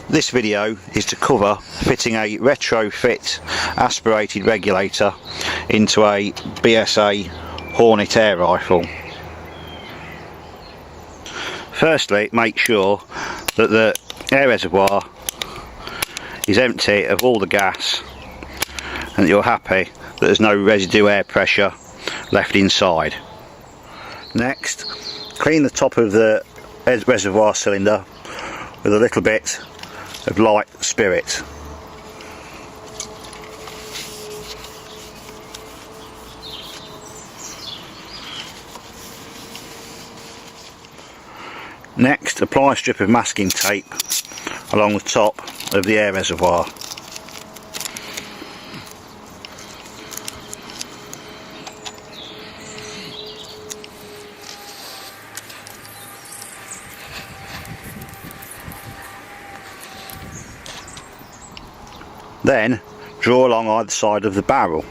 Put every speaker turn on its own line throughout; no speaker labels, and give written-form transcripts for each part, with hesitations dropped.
This video is to cover fitting a retrofit aspirated regulator into a BSA Hornet air rifle. Firstly, make sure that the air reservoir is empty of all the gas and that you're happy that there's no residue air pressure left inside. Next, clean the top of the reservoir cylinder with a little bit of light spirit. Next, apply a strip of masking tape along the top of the air reservoir. Then draw along either side of the barrel.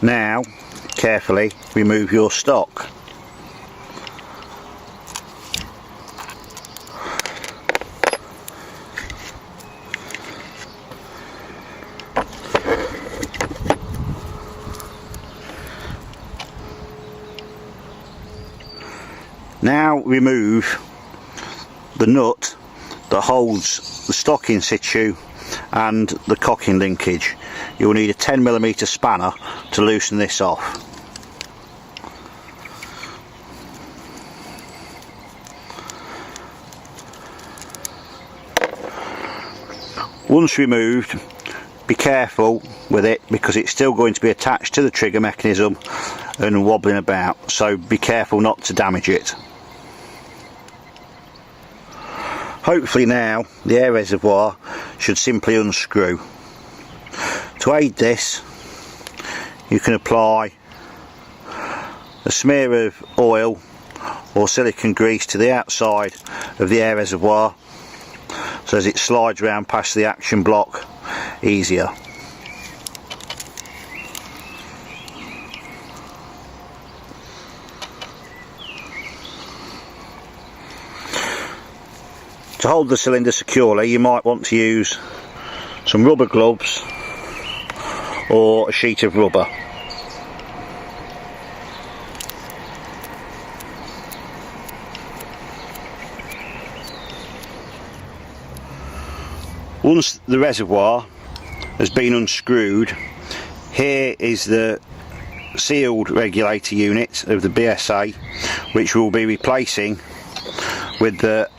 Now carefully remove your stock. Now remove the nut that holds the stock in situ and the cocking linkage. You will need a 10mm spanner to loosen this off. Once removed, be careful with it because it's still going to be attached to the trigger mechanism and wobbling about, so be careful not to damage it. Hopefully now the air reservoir should simply unscrew. To aid this, you can apply a smear of oil or silicone grease to the outside of the air reservoir so as it slides around past the action block easier. To hold the cylinder securely, you might want to use some rubber gloves or a sheet of rubber. Once the reservoir has been unscrewed, here is the sealed regulator unit of the BSA, which we'll be replacing with the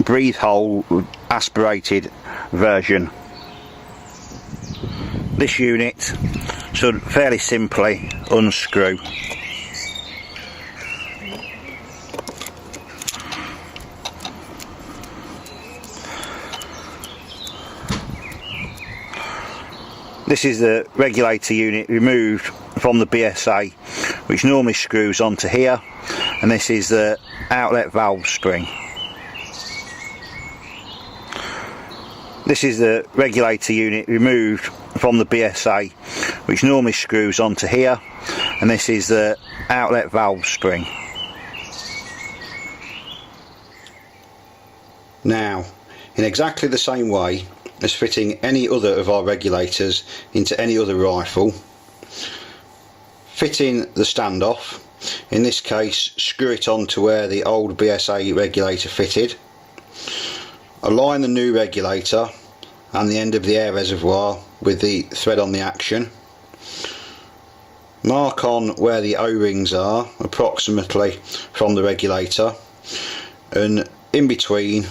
breathe hole aspirated version. This unit should fairly simply unscrew. This is the regulator unit removed from the BSA, which normally screws onto here, and this is the outlet valve spring. This is the regulator unit removed from the BSA, which normally screws onto here, and this is the outlet valve spring. Now, in exactly the same way as fitting any other of our regulators into any other rifle, fit in the standoff. In this case, screw it onto where the old BSA regulator fitted. Align the new regulator and the end of the air reservoir with the thread on the action. Mark on where the O-rings are approximately from the regulator, and in between,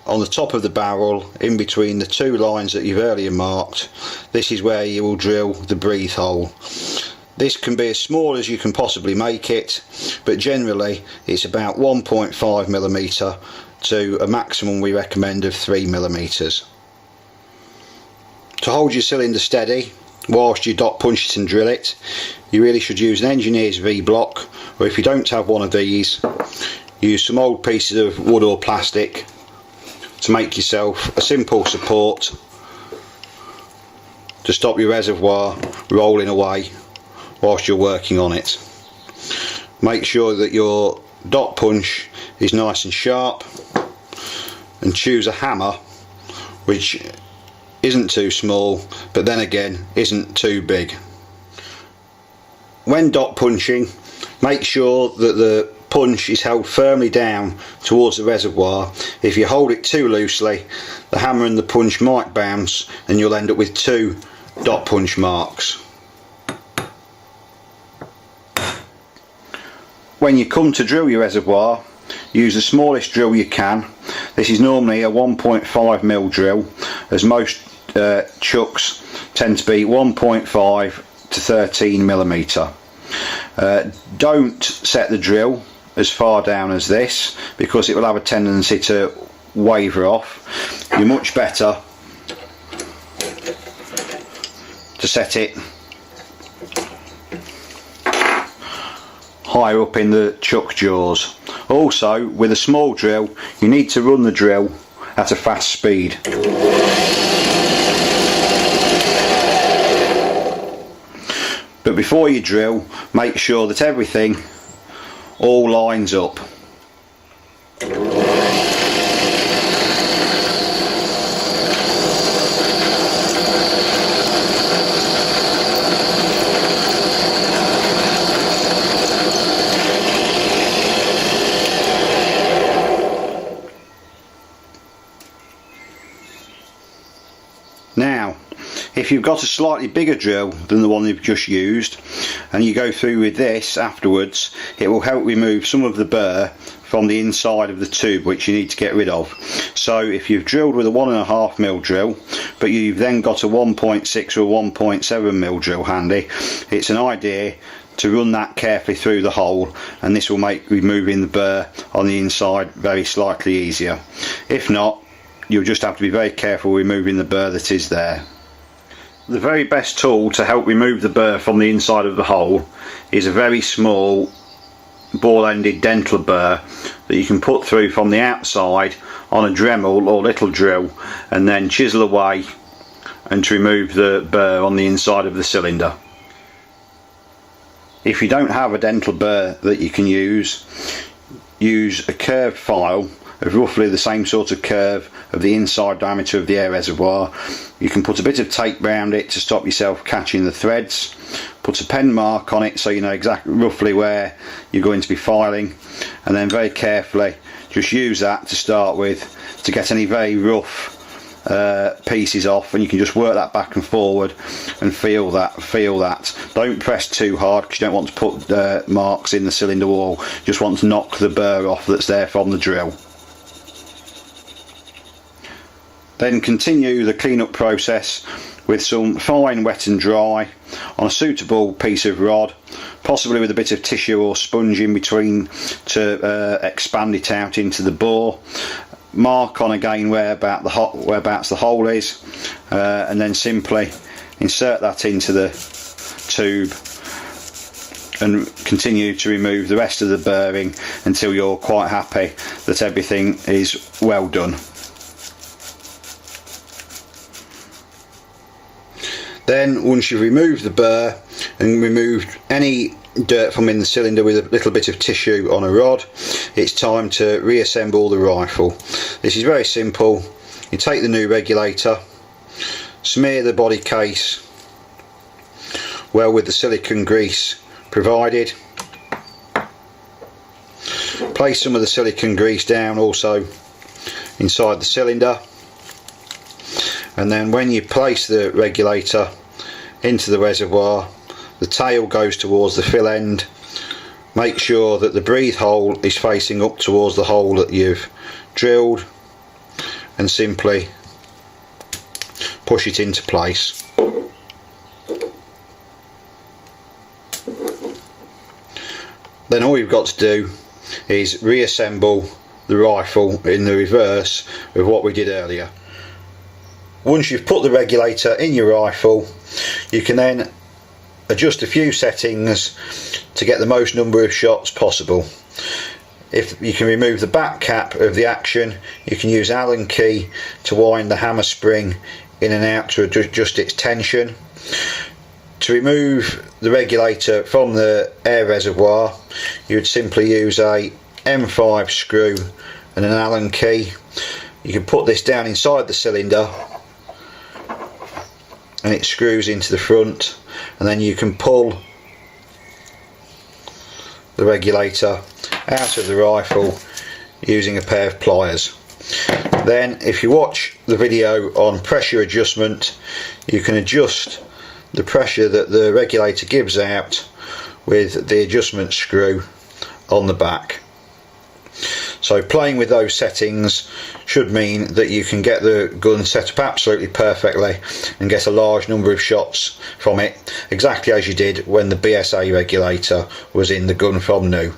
on the top of the barrel, in between the two lines that you've earlier marked, this is where you will drill the breathe hole. This can be as small as you can possibly make it, but generally it's about 1.5mm to a maximum we recommend of 3mm. To hold your cylinder steady whilst you dot punch it and drill it, you really should use an engineer's V-block, or if you don't have one of these, use some old pieces of wood or plastic to make yourself a simple support to stop your reservoir rolling away whilst you're working on it. Make sure that your dot punch is nice and sharp, and choose a hammer which isn't too small but then again isn't too big. When dot punching, make sure that the punch is held firmly down towards the reservoir. If you hold it too loosely, the hammer and the punch might bounce and you'll end up with two dot punch marks. When you come to drill your reservoir, use the smallest drill you can. This is normally a 1.5mm drill, as most chucks tend to be 1.5 to 13mm. Don't set the drill as far down as this, because it will have a tendency to waver off. You're much better to set it higher up in the chuck jaws. Also, with a small drill, you need to run the drill at a fast speed. But before you drill, make sure that everything all lines up. Now, if you've got a slightly bigger drill than the one you've just used, and you go through with this afterwards, it will help remove some of the burr from the inside of the tube, which you need to get rid of. So if you've drilled with a 1.5mm drill, but you've then got a 1.6 or 1.7mm drill handy, it's an idea to run that carefully through the hole, and this will make removing the burr on the inside very slightly easier. If not, you'll just have to be very careful removing the burr that is there. The very best tool to help remove the burr from the inside of the hole is a very small ball-ended dental burr that you can put through from the outside on a Dremel or little drill, and then chisel away and to remove the burr on the inside of the cylinder. If you don't have a dental burr that you can use a curved file of roughly the same sort of curve of the inside diameter of the air reservoir. You can put a bit of tape around it to stop yourself catching the threads, put a pen mark on it so you know exactly roughly where you're going to be filing, and then very carefully just use that to start with to get any very rough pieces off, and you can just work that back and forward and feel that. Don't press too hard because you don't want to put marks in the cylinder wall. You just want to knock the burr off that's there from the drill. Then continue the cleanup process with some fine wet and dry on a suitable piece of rod, possibly with a bit of tissue or sponge in between to expand it out into the bore. Mark on again whereabouts the hole is, and then simply insert that into the tube and continue to remove the rest of the burring until you're quite happy that everything is well done. Then once you've removed the burr and removed any dirt from in the cylinder with a little bit of tissue on a rod, it's time to reassemble the rifle. This is very simple. You take the new regulator, smear the body case well with the silicone grease provided, place some of the silicone grease down also inside the cylinder, and then when you place the regulator into the reservoir, the tail goes towards the fill end. Make sure that the breathe hole is facing up towards the hole that you've drilled, and simply push it into place. Then all you've got to do is reassemble the rifle in the reverse of what we did earlier. Once you've put the regulator in your rifle, you can then adjust a few settings to get the most number of shots possible. If you can remove the back cap of the action, you can use Allen key to wind the hammer spring in and out to adjust its tension. To remove the regulator from the air reservoir, you would simply use a M5 screw and an Allen key. You can put this down inside the cylinder and it screws into the front, and then you can pull the regulator out of the rifle using a pair of pliers. Then if you watch the video on pressure adjustment, you can adjust the pressure that the regulator gives out with the adjustment screw on the back. So playing with those settings should mean that you can get the gun set up absolutely perfectly and get a large number of shots from it, exactly as you did when the BSA regulator was in the gun from new.